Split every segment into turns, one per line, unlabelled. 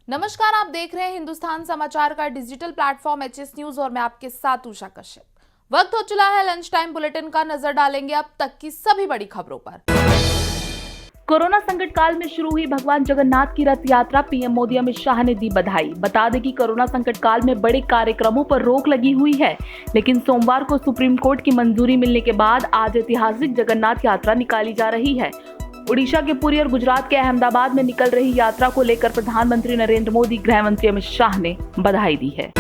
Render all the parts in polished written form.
नमस्कार, आप देख रहे हैं हिंदुस्तान समाचार का डिजिटल प्लेटफॉर्म एचएस न्यूज और मैं आपके साथ उषा कश्यप। वक्त हो चला है लंच टाइम बुलेटिन का। नजर डालेंगे अब तक की सभी बड़ी खबरों पर।
कोरोना संकट काल में शुरू हुई भगवान जगन्नाथ की रथ यात्रा, पीएम मोदी अमित शाह ने दी बधाई। बता दें कि कोरोना संकट काल में बड़े कार्यक्रमों पर रोक लगी हुई है, लेकिन सोमवार को सुप्रीम कोर्ट की मंजूरी मिलने के बाद आज ऐतिहासिक जगन्नाथ यात्रा निकाली जा रही है। उड़ीसा के पुरी और गुजरात के अहमदाबाद में निकल रही यात्रा को लेकर प्रधानमंत्री नरेंद्र मोदी, गृह मंत्री अमित शाह ने बधाई दी है।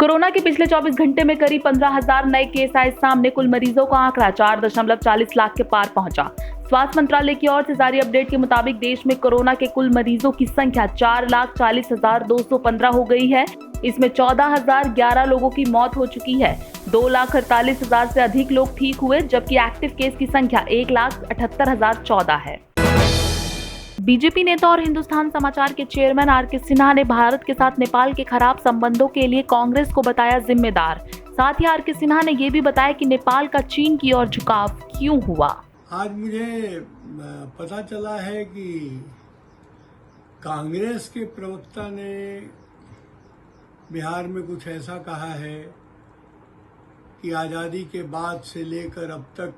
कोरोना के पिछले 24 घंटे में करीब 15,000 नए केस आए सामने। कुल मरीजों का आंकड़ा 4.40 लाख के पार पहुंचा। स्वास्थ्य मंत्रालय की ओर से जारी अपडेट के मुताबिक देश में कोरोना के कुल मरीजों की संख्या 4,40,215 हो गई है। इसमें 14,011 लोगों की मौत हो चुकी है। 2,48,000 से अधिक लोग ठीक हुए, जबकि एक्टिव केस की संख्या 1,78,014 है। बीजेपी नेता और हिंदुस्तान समाचार के चेयरमैन आर.के. सिन्हा ने भारत के साथ नेपाल के खराब संबंधों के लिए कांग्रेस को बताया जिम्मेदार। साथ ही आर.के. सिन्हा ने यह भी बताया कि नेपाल का चीन की ओर झुकाव क्यों हुआ।
आज मुझे पता चला है कि कांग्रेस के प्रवक्ता ने बिहार में कुछ ऐसा कहा है कि आज़ादी के बाद से लेकर अब तक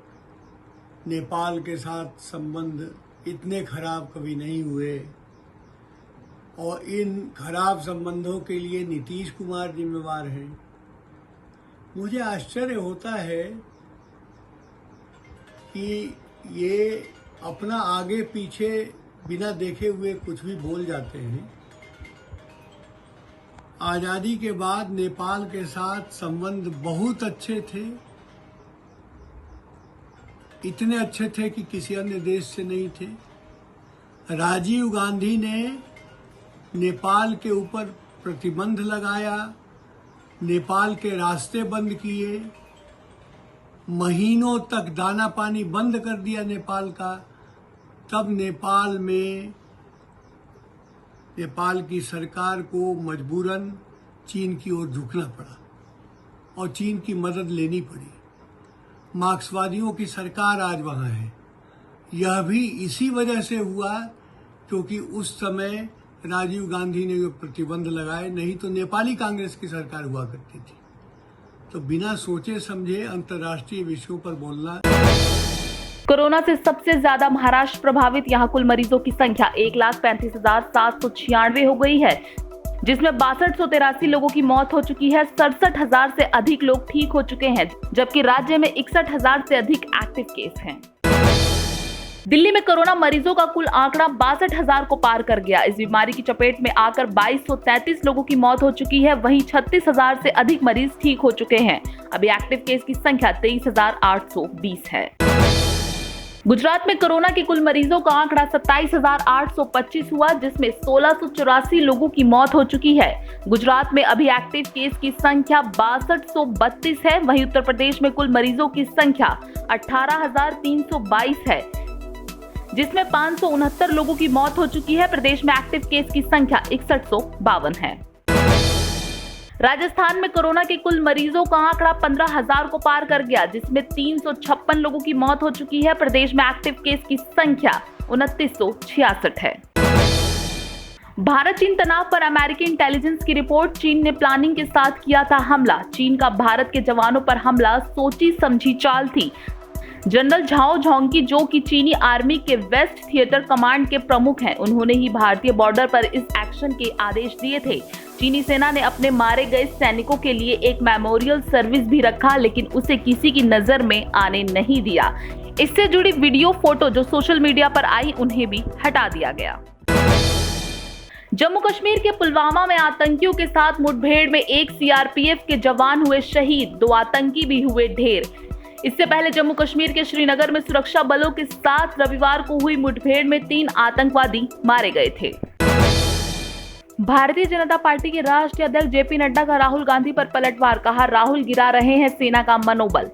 नेपाल के साथ संबंध इतने खराब कभी नहीं हुए और इन खराब संबंधों के लिए नीतीश कुमार जिम्मेवार हैं। मुझे आश्चर्य होता है कि ये अपना आगे पीछे बिना देखे हुए कुछ भी बोल जाते हैं। आज़ादी के बाद नेपाल के साथ संबंध बहुत अच्छे थे, इतने अच्छे थे कि किसी अन्य देश से नहीं थे। राजीव गांधी ने नेपाल के ऊपर प्रतिबंध लगाया, नेपाल के रास्ते बंद किए, महीनों तक दाना पानी बंद कर दिया नेपाल का। तब नेपाल में नेपाल की सरकार को मजबूरन चीन की ओर झुकना पड़ा और चीन की मदद लेनी पड़ी। मार्क्सवादियों की सरकार आज वहाँ है। यह भी इसी वजह से हुआ क्योंकि उस समय राजीव गांधी ने जो प्रतिबंध लगाए, नहीं तो नेपाली कांग्रेस की सरकार हुआ करती थी। तो बिना सोचे समझे अंतर्राष्ट्रीय विषयों पर बोलना।
कोरोना से सबसे ज्यादा महाराष्ट्र प्रभावित। यहाँ कुल मरीजों की संख्या 1,35,796 हो गई है, जिसमें 6283 लोगों की मौत हो चुकी है। 67,000 से अधिक लोग ठीक हो चुके हैं, जबकि राज्य में 61,000 से अधिक एक्टिव केस हैं। दिल्ली में कोरोना मरीजों का कुल आंकड़ा 62,000 को पार कर गया। इस बीमारी की चपेट में आकर 2,233 लोगों की मौत हो चुकी है। वहीं 36,000 से अधिक मरीज ठीक हो चुके हैं। अभी एक्टिव केस की संख्या 23,820 है। गुजरात में कोरोना के कुल मरीजों का आंकड़ा 27,825 हुआ, जिसमें 1,684 लोगों की मौत हो चुकी है। गुजरात में अभी एक्टिव केस की संख्या 6232 है। वहीं उत्तर प्रदेश में कुल मरीजों की संख्या 18,322 है, जिसमें 569 लोगों की मौत हो चुकी है। प्रदेश में एक्टिव केस की संख्या 6152 है। राजस्थान में कोरोना के कुल मरीजों का आंकड़ा 15,000 को पार कर गया, जिसमें 356 लोगों की मौत हो चुकी है। प्रदेश में एक्टिव केस की संख्या 2966 है। भारत चीन तनाव पर अमेरिकी इंटेलिजेंस की रिपोर्ट। चीन ने प्लानिंग के साथ किया था हमला। चीन का भारत के जवानों पर हमला सोची समझी चाल थी। जनरल झाओ झोंगकी, जो कि चीनी आर्मी के वेस्ट थिएटर कमांड के प्रमुख हैं, उन्होंने ही भारतीय बॉर्डर पर इस एक्शन के आदेश दिए थे। चीनी सेना ने अपने मारे गए सैनिकों के लिए एक मेमोरियल सर्विस भी रखा, लेकिन उसे किसी की नजर में आने नहीं दिया। इससे जुड़ी वीडियो फोटो जो सोशल मीडिया पर आई, उन्हें भी हटा दिया गया। जम्मू कश्मीर के पुलवामा में आतंकियों के साथ मुठभेड़ में एक सीआरपीएफ के जवान हुए शहीद, 2 आतंकी भी हुए ढेर। इससे पहले जम्मू कश्मीर के श्रीनगर में सुरक्षा बलों के साथ रविवार को हुई मुठभेड़ में 3 आतंकवादी मारे गए थे। भारतीय जनता पार्टी के राष्ट्रीय अध्यक्ष जेपी नड्डा का राहुल गांधी पर पलटवार। कहा, राहुल गिरा रहे हैं सेना का मनोबल।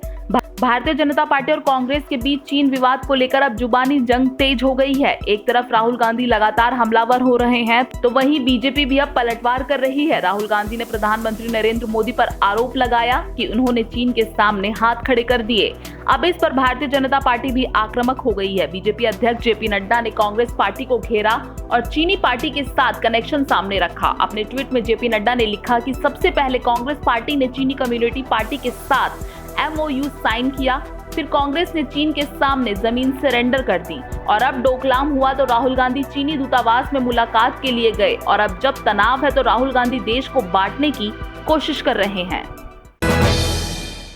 भारतीय जनता पार्टी और कांग्रेस के बीच चीन विवाद को लेकर अब जुबानी जंग तेज हो गई है। एक तरफ राहुल गांधी लगातार हमलावर हो रहे हैं, तो वहीं बीजेपी भी अब पलटवार कर रही है। राहुल गांधी ने प्रधानमंत्री नरेंद्र मोदी पर आरोप लगाया कि उन्होंने चीन के सामने हाथ खड़े कर दिए। अब इस पर भारतीय जनता पार्टी भी आक्रामक हो गई है। बीजेपी अध्यक्ष जेपी नड्डा ने कांग्रेस पार्टी को घेरा और चीनी पार्टी के साथ कनेक्शन सामने रखा। अपने ट्वीट में जेपी नड्डा ने लिखा कि सबसे पहले कांग्रेस पार्टी ने चीनी कम्युनिटी पार्टी के साथ MOU साइन किया, फिर कांग्रेस ने चीन के सामने जमीन सरेंडर कर दी और अब डोकलाम हुआ तो राहुल गांधी चीनी दूतावास में मुलाकात के लिए गए और अब जब तनाव है तो राहुल गांधी देश को बांटने की कोशिश कर रहे हैं।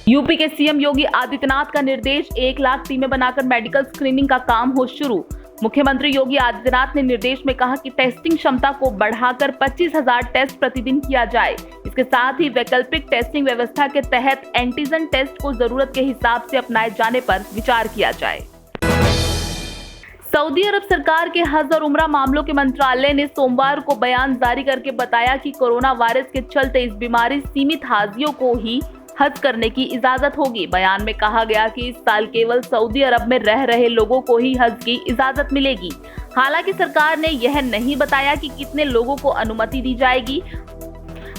यूपी के सीएम योगी आदित्यनाथ का निर्देश 1 लाख टीमें बनाकर मेडिकल स्क्रीनिंग का काम हो शुरू। मुख्यमंत्री योगी आदित्यनाथ ने निर्देश में कहा कि टेस्टिंग क्षमता को बढ़ाकर 25,000 टेस्ट प्रतिदिन किया जाए। इसके साथ ही वैकल्पिक टेस्टिंग व्यवस्था के तहत एंटीजन टेस्ट को जरूरत के हिसाब से अपनाए जाने पर विचार किया जाए। सऊदी अरब सरकार के हज और उम्रा मामलों के मंत्रालय ने सोमवार को बयान जारी करके बताया कि कोरोना वायरस के चलते इस बीमारी सीमित हाजियों को ही हज करने की इजाजत होगी। बयान में कहा गया कि इस साल केवल सऊदी अरब में रह रहे लोगों को ही हज की इजाजत मिलेगी। हालांकि सरकार ने यह नहीं बताया कि कितने लोगों को अनुमति दी जाएगी।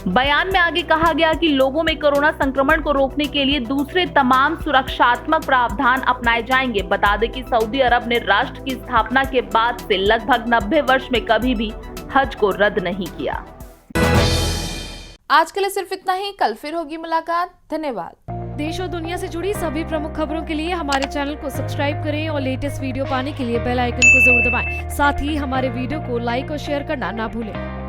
बयान में आगे कहा गया कि लोगों में कोरोना संक्रमण को रोकने के लिए दूसरे तमाम सुरक्षात्मक प्रावधान अपनाए जाएंगे। बता दें कि सऊदी अरब ने राष्ट्र की स्थापना के बाद से लगभग 90 वर्ष में कभी भी हज को रद्द नहीं किया।
आज के लिए सिर्फ इतना ही, कल फिर होगी मुलाकात। धन्यवाद।
देश और दुनिया से जुड़ी सभी प्रमुख खबरों के लिए हमारे चैनल को सब्सक्राइब करें और लेटेस्ट वीडियो पाने के लिए बेल आइकन को जरूर दबाएं। साथ ही हमारे वीडियो को लाइक और शेयर करना ना भूलें।